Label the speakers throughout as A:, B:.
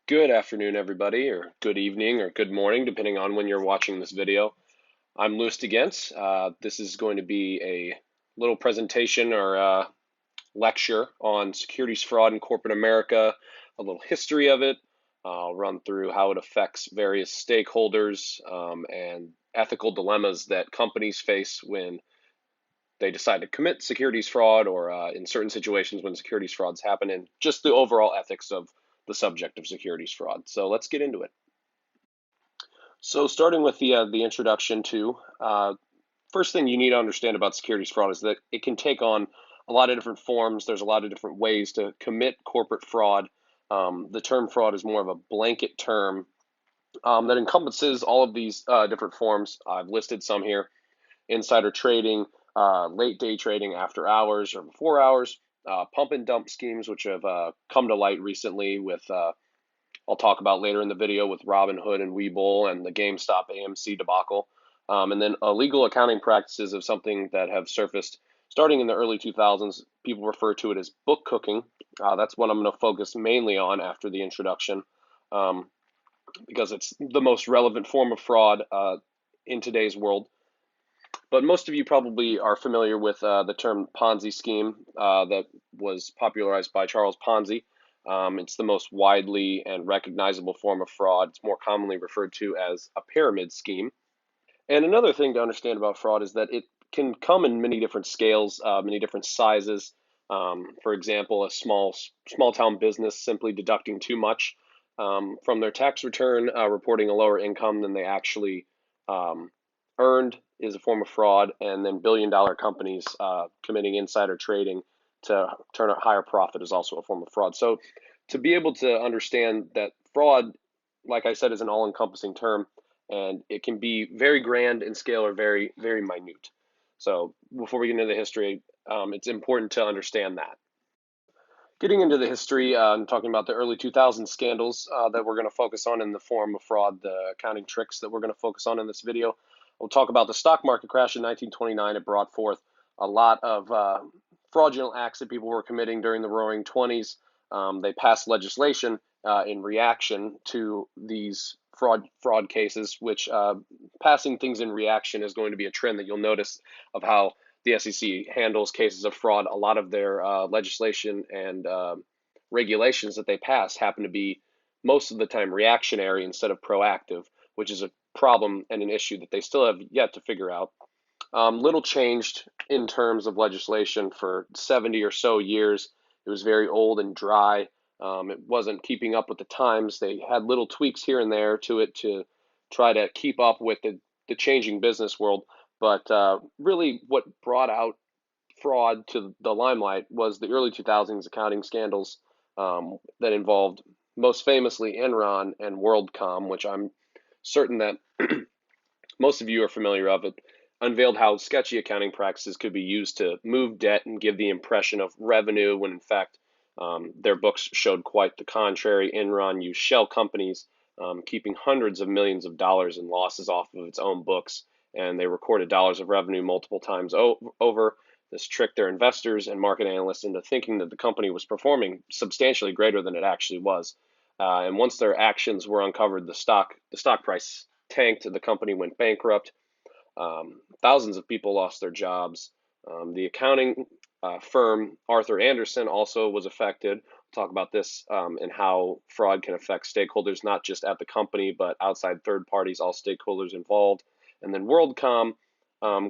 A: Good afternoon, everybody, or good evening, or good morning, depending on when you're watching this video. I'm Louis DeGuentz. This is going to be a little presentation or lecture on securities fraud in corporate America, a little history of it. I'll run through how it affects various stakeholders and ethical dilemmas that companies face when they decide to commit securities fraud or in certain situations when securities frauds happen, and just the overall ethics of the subject of securities fraud. So let's get into it. So starting with the introduction to first thing you need to understand about securities fraud is that it can take on a lot of different forms. There's a lot of different ways to commit corporate fraud. The term fraud is more of a blanket term that encompasses all of these different forms. I've listed some here: insider trading, late day trading after hours or before hours, pump and dump schemes, which have come to light recently with I'll talk about later in the video with Robinhood and Webull and the GameStop AMC debacle. And then illegal accounting practices of something that have surfaced starting in the early 2000s. People refer to it as book cooking. That's what I'm going to focus mainly on after the introduction um, because it's the most relevant form of fraud in today's world. But most of you probably are familiar with the term Ponzi scheme that was popularized by Charles Ponzi. It's the most widely and recognizable form of fraud. It's more commonly referred to as a pyramid scheme. And another thing to understand about fraud is that it can come in many different scales, many different sizes. For example, a small town business simply deducting too much from their tax return, reporting a lower income than they actually um, earned is a form of fraud, and then billion-dollar companies committing insider trading to turn a higher profit is also a form of fraud. So, to be able to understand that fraud, like I said, is an all-encompassing term, and it can be very grand in scale or very, very minute. So, before we get into the history, it's important to understand that. Getting into the history and talking about the early 2000s scandals that we're going to focus on in the form of fraud, the accounting tricks that we're going to focus on in this video. We'll talk about the stock market crash in 1929. It brought forth a lot of fraudulent acts that people were committing during the Roaring '20s. They passed legislation in reaction to these fraud cases, which passing things in reaction is going to be a trend that you'll notice of how the SEC handles cases of fraud. A lot of their legislation and regulations that they pass happen to be most of the time reactionary instead of proactive, which is a problem and an issue that they still have yet to figure out. Little changed in terms of legislation for 70 or so years. It was very old and dry. It wasn't keeping up with the times. They had little tweaks here and there to it to try to keep up with the changing business world. But really, what brought out fraud to the limelight was the early 2000s accounting scandals that involved most famously Enron and WorldCom, which I'm certain that most of you are familiar of. It unveiled how sketchy accounting practices could be used to move debt and give the impression of revenue when in fact their books showed quite the contrary. Enron used shell companies, keeping hundreds of millions of dollars in losses off of its own books, and they recorded dollars of revenue multiple times over. This tricked their investors and market analysts into thinking that the company was performing substantially greater than it actually was. And once their actions were uncovered, the stock price tanked. The company went bankrupt. Thousands of people lost their jobs. The accounting firm Arthur Andersen also was affected. We'll talk about this and how fraud can affect stakeholders, not just at the company, but outside third parties, all stakeholders involved. And then WorldCom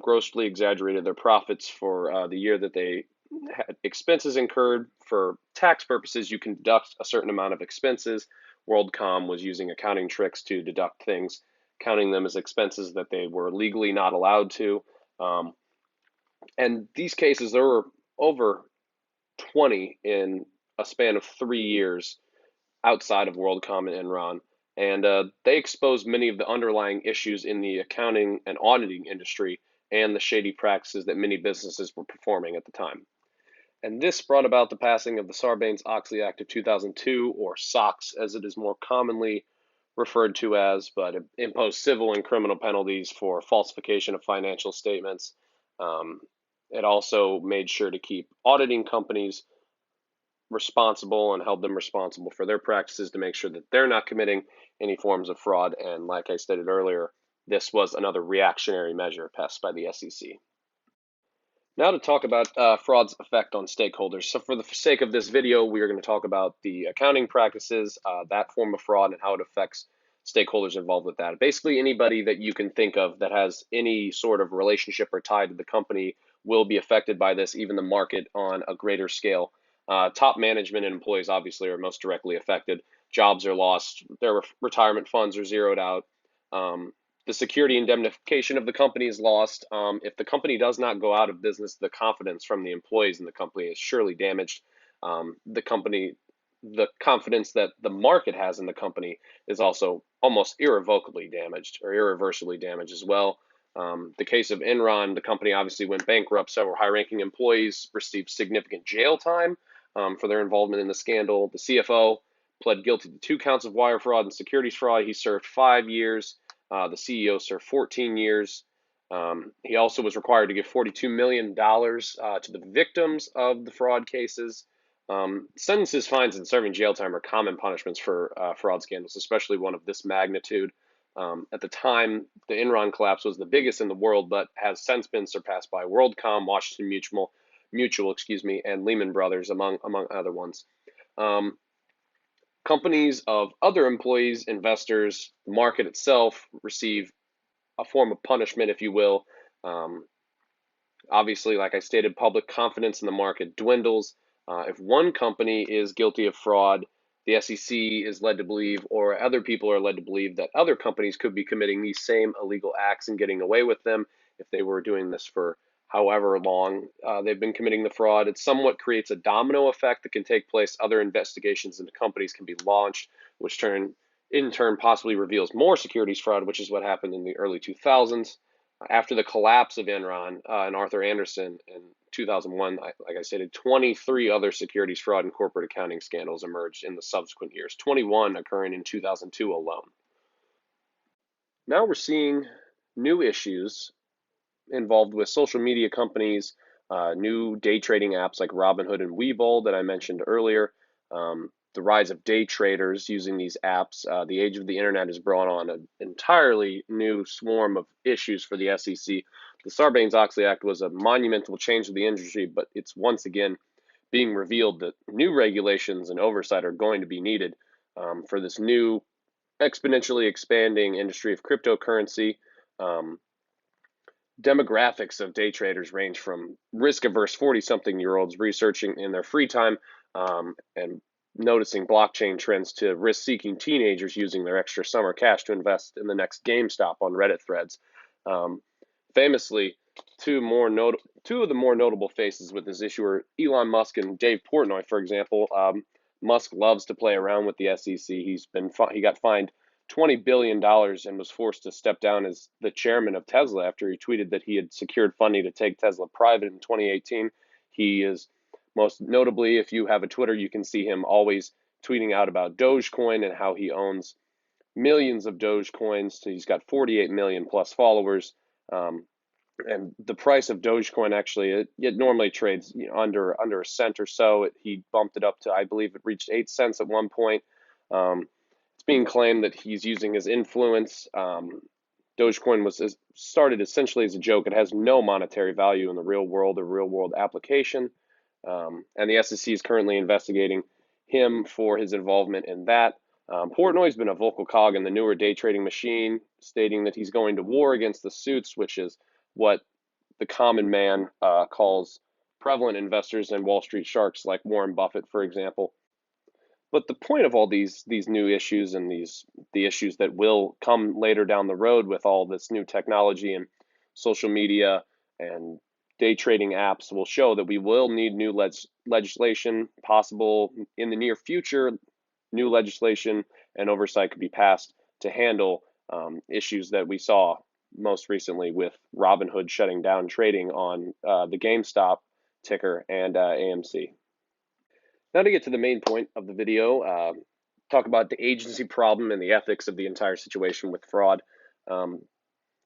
A: grossly exaggerated their profits for the year that they had expenses incurred. For tax purposes, you can deduct a certain amount of expenses. WorldCom was using accounting tricks to deduct things, counting them as expenses that they were legally not allowed to. Um, and these cases, there were over 20 in a span of 3 years outside of WorldCom and Enron. And they exposed many of the underlying issues in the accounting and auditing industry and the shady practices that many businesses were performing at the time. And this brought about the passing of the Sarbanes-Oxley Act of 2002, or SOX as it is more commonly referred to as, but it imposed civil and criminal penalties for falsification of financial statements. Um, it also made sure to keep auditing companies responsible and held them responsible for their practices to make sure that they're not committing any forms of fraud. And like I stated earlier, this was another reactionary measure passed by the SEC. Now to talk about fraud's effect on stakeholders. So for the sake of this video, we are going to talk about the accounting practices, that form of fraud, and how it affects stakeholders involved with that. Basically, anybody that you can think of that has any sort of relationship or tie to the company will be affected by this, even the market on a greater scale. Top management and employees obviously are most directly affected. Jobs are lost, their retirement funds are zeroed out. The security indemnification of the company is lost. If the company does not go out of business, the confidence from the employees in the company is surely damaged. The confidence that the market has in the company is also almost irrevocably damaged or irreversibly damaged as well. The case of Enron, the company obviously went bankrupt. Several high-ranking employees received significant jail time for their involvement in the scandal. The CFO pled guilty to 2 counts of wire fraud and securities fraud. He served 5 years. The CEO served 14 years. He also was required to give $42 million to the victims of the fraud cases. Sentences, fines, and serving jail time are common punishments for fraud scandals, especially one of this magnitude. At the time, the Enron collapse was the biggest in the world, but has since been surpassed by WorldCom, Washington Mutual, and Lehman Brothers, among other ones. Companies of other employees, investors, the market itself receive a form of punishment, if you will. Obviously, like I stated, public confidence in the market dwindles. If one company is guilty of fraud, the SEC is led to believe, or other people are led to believe, that other companies could be committing these same illegal acts and getting away with them if they were doing this for however long they've been committing the fraud. It somewhat creates a domino effect that can take place. Other investigations into companies can be launched, which in turn possibly reveals more securities fraud, which is what happened in the early 2000s. After the collapse of Enron and Arthur Andersen in 2001, like I stated, 23 other securities fraud and corporate accounting scandals emerged in the subsequent years, 21 occurring in 2002 alone. Now we're seeing new issues involved with social media companies, new day trading apps like Robinhood and Webull that I mentioned earlier, the rise of day traders using these apps. The age of the internet has brought on an entirely new swarm of issues for the SEC. The Sarbanes-Oxley Act was a monumental change to the industry, but it's once again being revealed that new regulations and oversight are going to be needed for this new exponentially expanding industry of cryptocurrency. Demographics of day traders range from risk-averse 40-something-year-olds researching in their free time and noticing blockchain trends to risk-seeking teenagers using their extra summer cash to invest in the next GameStop on Reddit threads. Famously, two of the more notable faces with this issue are Elon Musk and Dave Portnoy, for example. Musk loves to play around with the SEC. He got fined $20 billion and was forced to step down as the chairman of Tesla after he tweeted that he had secured funding to take Tesla private in 2018. He is most notably, if you have a Twitter, you can see him always tweeting out about Dogecoin and how he owns millions of Dogecoins. So he's got 48 million plus followers. And the price of Dogecoin actually, it normally trades under a cent or so. He bumped it up to, I believe it reached 8 cents at one point. It's being claimed that he's using his influence. Dogecoin was started essentially as a joke. It has no monetary value in the real world or real world application. And the SEC is currently investigating him for his involvement in that. Portnoy's been a vocal cog in the newer day trading machine, stating that he's going to war against the suits, which is what the common man calls prevalent investors and Wall Street sharks like Warren Buffett, for example. But the point of all these new issues and the issues that will come later down the road with all this new technology and social media and day trading apps will show that we will need new legislation, possible in the near future. New legislation and oversight could be passed to handle issues that we saw most recently with Robinhood shutting down trading on the GameStop ticker and AMC. Now to get to the main point of the video, talk about the agency problem and the ethics of the entire situation with fraud.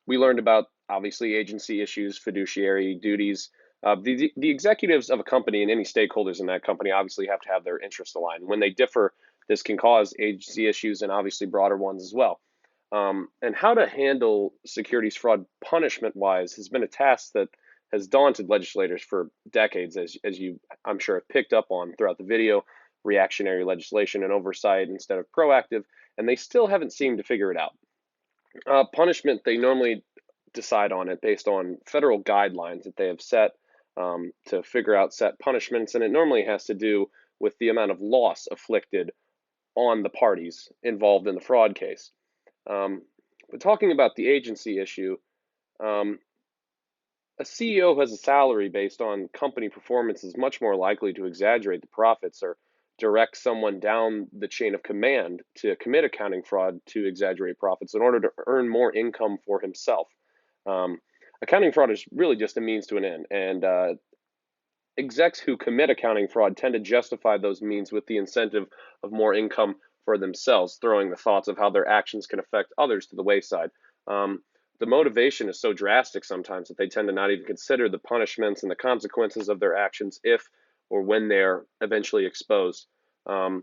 A: We learned about, obviously, agency issues, fiduciary duties, The executives of a company and any stakeholders in that company obviously have to have their interests aligned. When they differ, this can cause agency issues and obviously broader ones as well. And how to handle securities fraud punishment wise has been a task that has daunted legislators for decades, as you, I'm sure, have picked up on throughout the video. Reactionary legislation and oversight instead of proactive, and they still haven't seemed to figure it out. Punishment, they normally decide on it based on federal guidelines that they have set to figure out set punishments, and it normally has to do with the amount of loss afflicted on the parties involved in the fraud case. But talking about the agency issue, um, a CEO who has a salary based on company performance is much more likely to exaggerate the profits or direct someone down the chain of command to commit accounting fraud to exaggerate profits in order to earn more income for himself. Um, Accounting fraud is really just a means to an end, and execs who commit accounting fraud tend to justify those means with the incentive of more income for themselves, throwing the thoughts of how their actions can affect others to the wayside. The motivation is so drastic sometimes that they tend to not even consider the punishments and the consequences of their actions if or when they're eventually exposed. Um,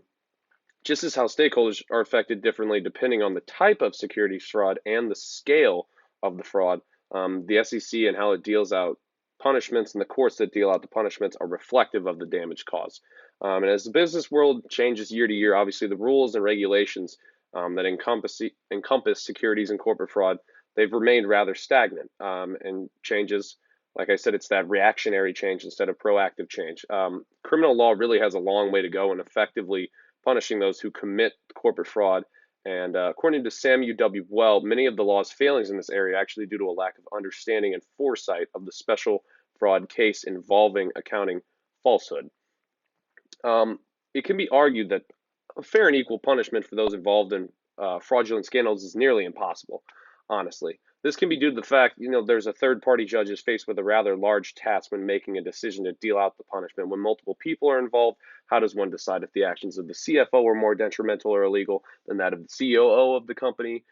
A: just as how stakeholders are affected differently depending on the type of securities fraud and the scale of the fraud, the SEC and how it deals out punishments and the courts that deal out the punishments are reflective of the damage caused. And as the business world changes year to year, obviously the rules and regulations that encompass securities and corporate fraud, they've remained rather stagnant and changes. Like I said, it's that reactionary change instead of proactive change. Criminal law really has a long way to go in effectively punishing those who commit corporate fraud. And according to Samuel W. Well, many of the law's failings in this area are actually due to a lack of understanding and foresight of the special fraud case involving accounting falsehood. It can be argued that a fair and equal punishment for those involved in fraudulent scandals is nearly impossible, honestly. This can be due to the fact, there's a third party judge is faced with a rather large task when making a decision to deal out the punishment. When multiple people are involved, how does one decide if the actions of the CFO are more detrimental or illegal than that of the COO of the company?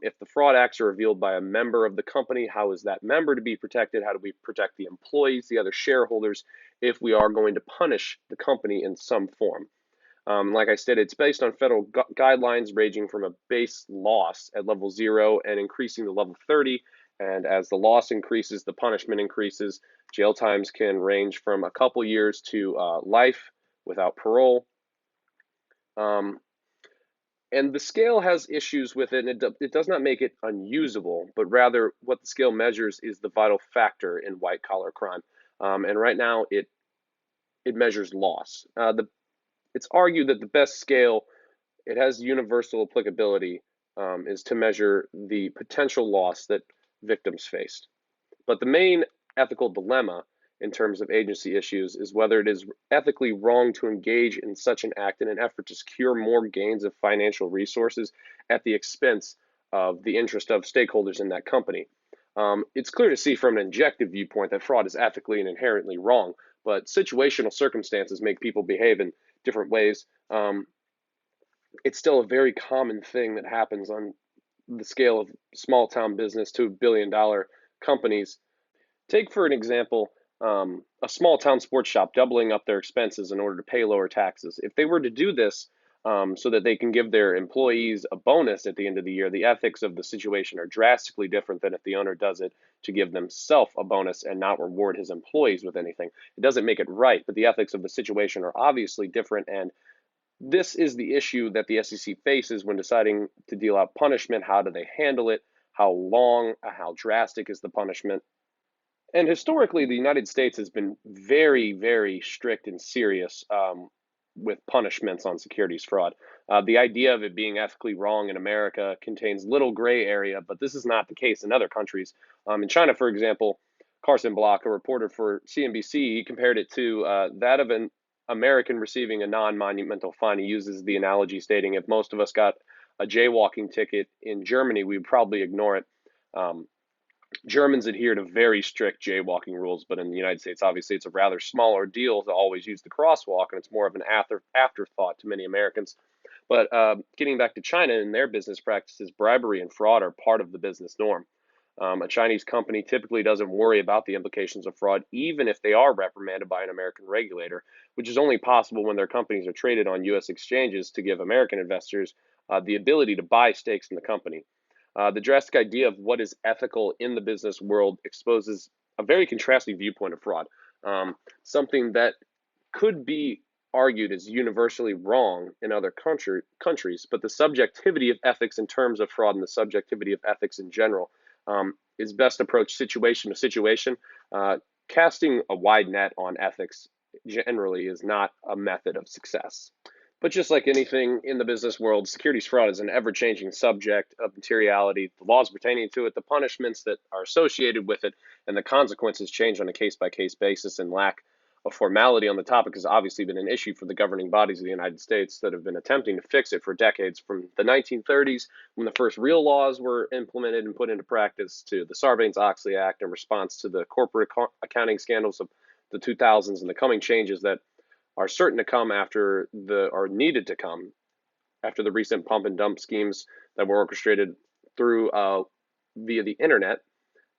A: If the fraud acts are revealed by a member of the company, how is that member to be protected? How do we protect the employees, the other shareholders, if we are going to punish the company in some form? Like I said, it's based on federal guidelines ranging from a base loss at level 0 and increasing to level 30. And as the loss increases, the punishment increases. Jail times can range from a couple years to life without parole. And the scale has issues with it, and it does not make it unusable, but rather what the scale measures is the vital factor in white collar crime. And right now, it measures loss. It's argued that the best scale, it has universal applicability, is to measure the potential loss that victims faced. But the main ethical dilemma in terms of agency issues is whether it is ethically wrong to engage in such an act in an effort to secure more gains of financial resources at the expense of the interest of stakeholders in that company. It's clear to see from an objective viewpoint that fraud is ethically and inherently wrong, but situational circumstances make people behave in different ways. It's still a very common thing that happens on the scale of small town business to $1 billion companies. Take, for an example, a small town sports shop doubling up their expenses in order to pay lower taxes. If they were to do this so that they can give their employees a bonus at the end of the year, the ethics of the situation are drastically different than if the owner does it to give themselves a bonus and not reward his employees with anything. It doesn't make it right, but the ethics of the situation are obviously different, and this is the issue that the SEC faces when deciding to deal out punishment. How do they handle it? How long, how drastic is the punishment? And historically, the United States has been very, very strict and serious with punishments on securities fraud. The idea of it being ethically wrong in America contains little gray area, but this is not the case in other countries. In China, for example, Carson Block, a reporter for CNBC, he compared it to that of an American receiving a non-monumental fine. He uses the analogy stating if most of us got a jaywalking ticket in Germany, we would probably ignore it. Germans adhere to very strict jaywalking rules, but in the United States, obviously, it's a rather smaller deal to always use the crosswalk, and it's more of an afterthought to many Americans. But getting back to China and their business practices, bribery and fraud are part of the business norm. A Chinese company typically doesn't worry about the implications of fraud, even if they are reprimanded by an American regulator, which is only possible when their companies are traded on U.S. exchanges to give American investors the ability to buy stakes in the company. The drastic idea of what is ethical in the business world exposes a very contrasting viewpoint of fraud, something that could be argued as universally wrong in other countries, but the subjectivity of ethics in terms of fraud and the subjectivity of ethics in general is best approached situation to situation. Casting a wide net on ethics generally is not a method of success. But just like anything in the business world, securities fraud is an ever changing subject of materiality. The laws pertaining to it, the punishments that are associated with it, and the consequences change on a case by case basis, and lack of formality on the topic has obviously been an issue for the governing bodies of the United States that have been attempting to fix it for decades, from the 1930s, when the first real laws were implemented and put into practice, to the Sarbanes-Oxley Act in response to the corporate accounting scandals of the 2000s, and the coming changes that are certain to come after or needed to come after the recent pump and dump schemes that were orchestrated through via the internet.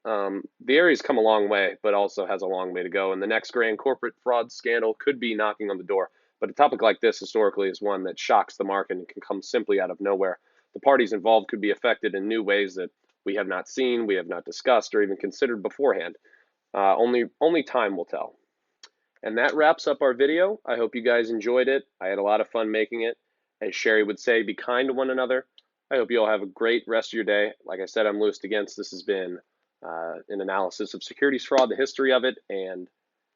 A: The area's come a long way, but also has a long way to go. And the next grand corporate fraud scandal could be knocking on the door. But a topic like this historically is one that shocks the market and can come simply out of nowhere. The parties involved could be affected in new ways that we have not seen, we have not discussed, or even considered beforehand. Only time will tell. And that wraps up our video. I hope you guys enjoyed it. I had a lot of fun making it. As Sherry would say, be kind to one another. I hope you all have a great rest of your day. Like I said, I'm Louis DeGuentz. This has been an analysis of securities fraud, the history of it, and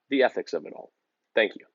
A: the ethics of it all. Thank you.